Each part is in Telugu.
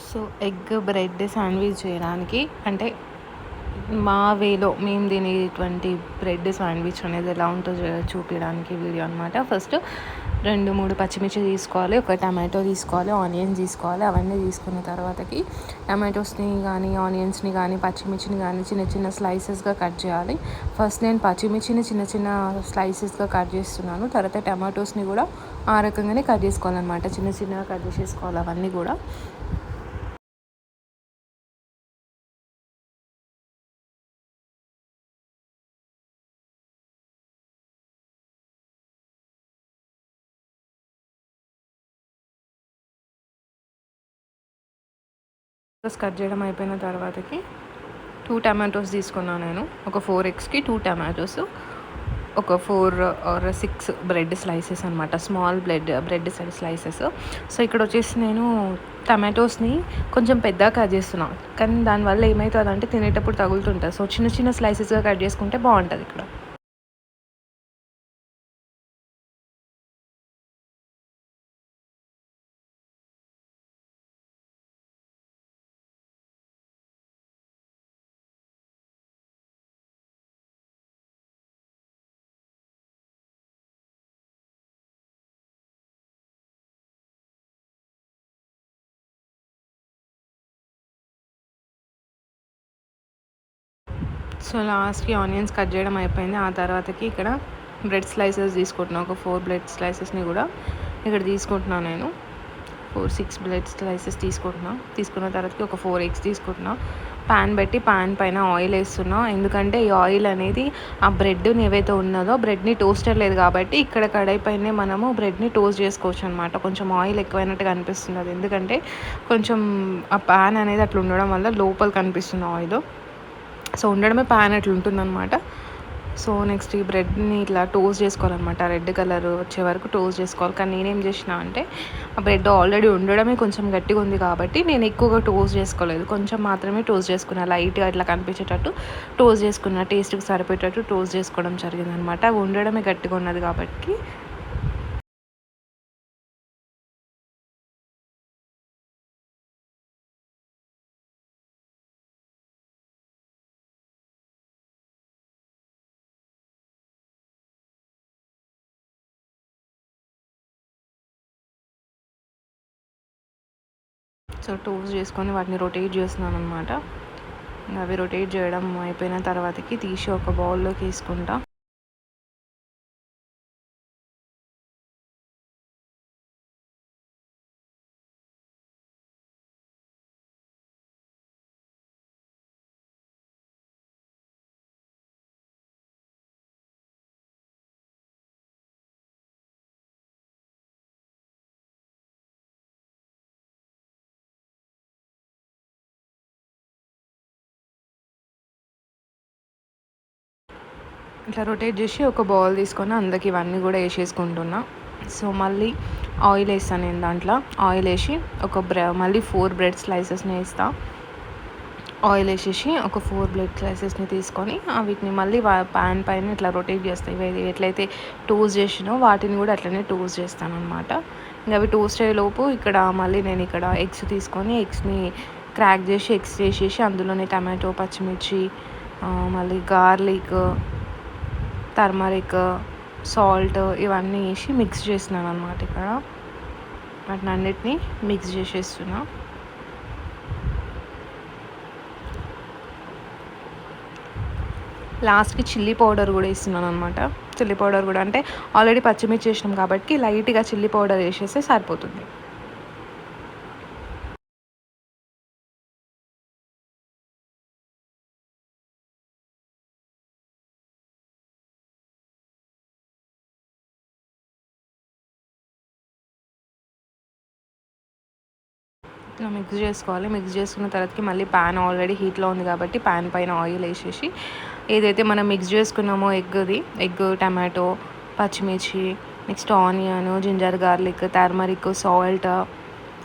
సో ఎగ్ బ్రెడ్ శాండ్విచ్ చేయడానికి అంటే మా వేలో మేము తినేటువంటి బ్రెడ్ శాండ్విచ్ అనేది ఎలా ఉంటుందో చూపించడానికి వీడియో అనమాట. ఫస్ట్ 2-3 పచ్చిమిర్చి తీసుకోవాలి, ఒక టమాటో తీసుకోవాలి, ఆనియన్స్ తీసుకోవాలి. అవన్నీ తీసుకున్న తర్వాతకి టమాటోస్ని కానీ ఆనియన్స్ని కానీ పచ్చిమిర్చిని కానీ చిన్న చిన్న స్లైసెస్గా కట్ చేయాలి. ఫస్ట్ నేను పచ్చిమిర్చిని చిన్న చిన్న స్లైసెస్గా కట్ చేస్తున్నాను. తర్వాత టమాటోస్ని కూడా ఆ రకంగానే కట్ చేసుకోవాలన్నమాట. చిన్న చిన్నగా కట్ చేసేసుకోవాలి అవన్నీ కూడా. కట్ చేయడం అయిపోయిన తర్వాతకి 2 టమాటోస్ తీసుకున్నాను నేను. ఒక 4 ఎగ్స్కి 2 టమాటోస్, ఒక 4 ఆర్ 6 బ్రెడ్ స్లైసెస్ అనమాట, స్మాల్ బ్రెడ్ స్లైసెస్. సో ఇక్కడ వచ్చేసి నేను టమాటోస్ని కొంచెం పెద్దగా కట్ చేస్తున్నాను, కానీ దానివల్ల ఏమవుతుందంటే తినేటప్పుడు తగులుతుంటుంది. సో చిన్న చిన్న స్లైసెస్గా కట్ చేసుకుంటే బాగుంటుంది ఇక్కడ. సో లాస్ట్కి ఆనియన్స్ కట్ చేయడం అయిపోయింది. ఆ తర్వాతకి ఇక్కడ బ్రెడ్ స్లైసెస్ తీసుకుంటున్నాను. ఒక 4 బ్రెడ్ స్లైసెస్ని కూడా ఇక్కడ తీసుకుంటున్నాను నేను. 4-6 బ్రెడ్ స్లైసెస్ తీసుకున్న తర్వాతకి ఒక 4 ఎగ్స్ తీసుకుంటున్నా. ప్యాన్ పెట్టి ప్యాన్ పైన ఆయిల్ వేస్తున్నా, ఎందుకంటే ఈ ఆయిల్ అనేది ఆ బ్రెడ్ని ఏవైతే ఉన్నదో బ్రెడ్ని టోస్టర్ లేదు కాబట్టి ఇక్కడ కడాయి పైనే మనము బ్రెడ్ని టోస్ట్ చేసుకోవచ్చు అనమాట. కొంచెం ఆయిల్ ఎక్కువైనట్టుగా అనిపిస్తుంది అది, ఎందుకంటే కొంచెం ఆ ప్యాన్ అనేది అట్లా ఉండడం వల్ల లోపల కనిపిస్తుంది ఆయిల్. సో ఉండడమే ప్యాన్ అట్లా ఉంటుందన్నమాట. సో నెక్స్ట్ ఈ బ్రెడ్ని ఇట్లా టోస్ట్ చేసుకోవాలన్నమాట, రెడ్ కలర్ వచ్చే వరకు టోస్ట్ చేసుకోవాలి. కానీ నేనేం చేసిన అంటే ఆ బ్రెడ్ ఆల్రెడీ ఉండడమే కొంచెం గట్టిగా ఉంది కాబట్టి నేను ఎక్కువగా టోస్ట్ చేసుకోలేదు, కొంచెం మాత్రమే టోస్ట్ చేసుకున్నా. లైట్గా ఇట్లా కనిపించేటట్టు టోస్ట్ చేసుకున్నా, టేస్ట్కి సరిపోయేటట్టు టోస్ట్ చేసుకోవడం జరిగిందనమాట. ఉండడమే గట్టిగా ఉన్నది కాబట్టి. సో టోస్ట్ చేసుకొని వాటిని రొటేట్ చేస్తున్నాను అనమాట. అవి రొటేట్ చేయడం అయిపోయిన తర్వాతకి తీసి ఒక బౌల్లోకి వేసుకుంటా. ఇట్లా రొటేట్ చేసి ఒక బౌల్ తీసుకొని అందులోకి ఇవన్నీ కూడా వేసేసుకుంటున్నా. సో మళ్ళీ ఆయిల్ వేస్తాను నేను దాంట్లో. ఆయిల్ వేసి మళ్ళీ 4 బ్రెడ్ స్లైసెస్ని వేస్తా. ఆయిల్ వేసేసి ఒక 4 బ్రెడ్ స్లైసెస్ని తీసుకొని వీటిని మళ్ళీ ప్యాన్ పైన ఇట్లా రొటేట్ చేస్తాయి. ఇవి ఎట్లయితే టోస్ట్ చేసినో వాటిని కూడా అట్లనే టోస్ట్ చేస్తాను అనమాట. ఇంకా అవి టోస్ట్ అయ్యేలోపు ఇక్కడ మళ్ళీ నేను ఇక్కడ ఎగ్స్ తీసుకొని ఎగ్స్ని క్రాక్ చేసి ఎగ్స్ వేసేసి అందులోనే టమాటో, పచ్చిమిర్చి, మళ్ళీ గార్లిక్, టర్మరిక్, సాల్ట్ ఇవన్నీ వేసి మిక్స్ చేస్తున్నాను అనమాట. ఇక్కడ వాటిని అన్నిటినీ మిక్స్ చేసేస్తున్నా. లాస్ట్కి చిల్లీ పౌడర్ కూడా వేస్తున్నాను అనమాట. చిల్లీ పౌడర్ కూడా అంటే ఆల్రెడీ పచ్చిమిర్చి వేసినాం కాబట్టి లైట్గా చిల్లీ పౌడర్ వేసేస్తే సరిపోతుంది. ఇట్లా మిక్స్ చేసుకోవాలి. మిక్స్ చేసుకున్న తర్వాతకి మళ్ళీ ప్యాన్ ఆల్రెడీ హీట్లో ఉంది కాబట్టి ప్యాన్ పైన ఆయిల్ వేసేసి ఏదైతే మనం మిక్స్ చేసుకున్నామో ఎగ్, టమాటో, పచ్చిమిర్చి, next onion, ginger garlic, turmeric, salt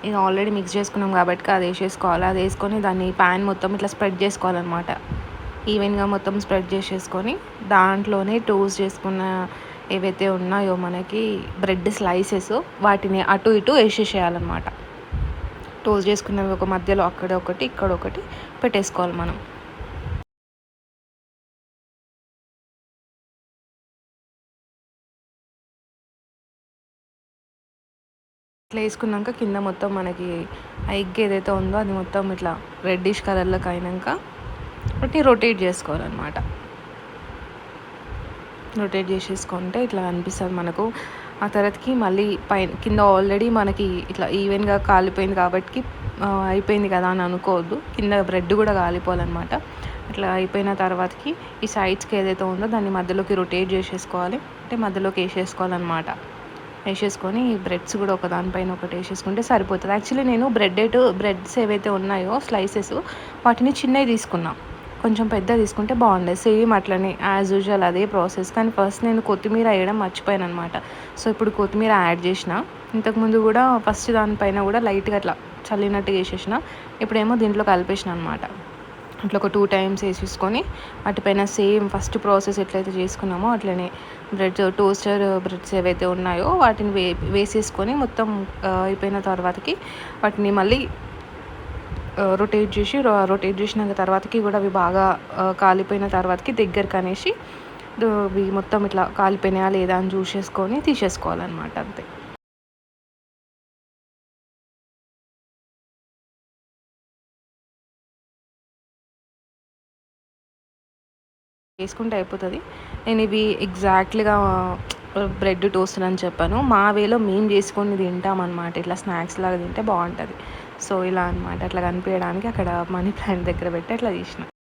ఇది ఆల్రెడీ మిక్స్ చేసుకున్నాం కాబట్టి అది వేసేసుకోవాలి. అది వేసుకొని దాన్ని ప్యాన్ మొత్తం ఇట్లా స్ప్రెడ్ చేసుకోవాలన్నమాట. ఈవెన్గా మొత్తం స్ప్రెడ్ చేసేసుకొని దాంట్లోనే టోస్ట్ చేసుకున్న ఏవైతే ఉన్నాయో మనకి బ్రెడ్ స్లైసెస్ వాటిని అటు ఇటు వేసేసేయాలన్నమాట. టోస్ట్ చేసుకున్నవి ఒక మధ్యలో అక్కడ ఒకటి ఇక్కడ ఒకటి పెట్టేసుకోవాలి మనం. ఇట్లా వేసుకున్నాక కింద మొత్తం మనకి ఆ ఎగ్ ఏదైతే ఉందో అది మొత్తం ఇట్లా రెడ్డిష్ కలర్లోకి అయినాక వాటిని రొటేట్ చేసుకోవాలన్నమాట. రొటేట్ చేసేసుకుంటే ఇట్లా అనిపిస్తుంది మనకు. ఆ తర్వాతకి మళ్ళీ కింద ఆల్రెడీ మనకి ఇట్లా ఈవెన్గా కాలిపోయింది కాబట్టి అయిపోయింది కదా అని అనుకోవద్దు. కింద బ్రెడ్ కూడా కాలిపోవాలన్నమాట. అట్లా అయిపోయిన తర్వాతకి ఈ సైడ్స్కి ఏదైతే ఉందో దాన్ని మధ్యలోకి రొటేట్ చేసేసుకోవాలి. అంటే మధ్యలోకి వేసేసుకోవాలన్నమాట. వేసేసుకొని ఈ బ్రెడ్స్ కూడా ఒక దానిపైన ఒకటి వేసేసుకుంటే సరిపోతుంది. యాక్చువల్లీ నేను బ్రెడ్స్ ఏవైతే ఉన్నాయో స్లైసెస్ వాటిని చిన్నవి తీసుకున్నా. కొంచెం పెద్ద తీసుకుంటే బాగుండేది. సేమ్ అట్లనే యాజ్ యూజువల్ అదే ప్రాసెస్. కానీ ఫస్ట్ నేను కొత్తిమీర వేయడం మర్చిపోయాను అనమాట. సో ఇప్పుడు కొత్తిమీర యాడ్ చేసిన. ఇంతకుముందు కూడా ఫస్ట్ దానిపైన కూడా లైట్గా అట్లా చల్లినట్టుగా వేసేసిన. ఇప్పుడేమో దీంట్లో కలిపేసిన అనమాట. అట్లా ఒక 2 times వేసేసుకొని వాటిపైన సేమ్ ఫస్ట్ ప్రాసెస్ ఎట్లయితే చేసుకున్నామో అట్లనే టోస్టర్ బ్రెడ్స్ ఏవైతే ఉన్నాయో వాటిని వేసేసుకొని మొత్తం అయిపోయిన తర్వాతకి వాటిని మళ్ళీ రొటేట్ చేసినాక తర్వాతకి కూడా అవి బాగా కాలిపోయిన తర్వాతకి దగ్గరికి అనేసి అవి మొత్తం ఇట్లా కాలిపోయినాయా లేదా అని చూసేసుకొని తీసేసుకోవాలన్నమాట. అంతే. వేసుకుంటే అయిపోతుంది. నేను ఇవి ఎగ్జాక్ట్లీగా బ్రెడ్ టోస్టర్ అని చెప్పాను. మా వేలో మేము చేసుకొని తింటామన్నమాట. ఇట్లా స్నాక్స్ లాగా తింటే బాగుంటుంది. సో ఇలా అనమాట. అట్లా కనిపించడానికి అక్కడ మనీ ప్లాంట్ దగ్గర పెట్టి అట్లా తీసిన.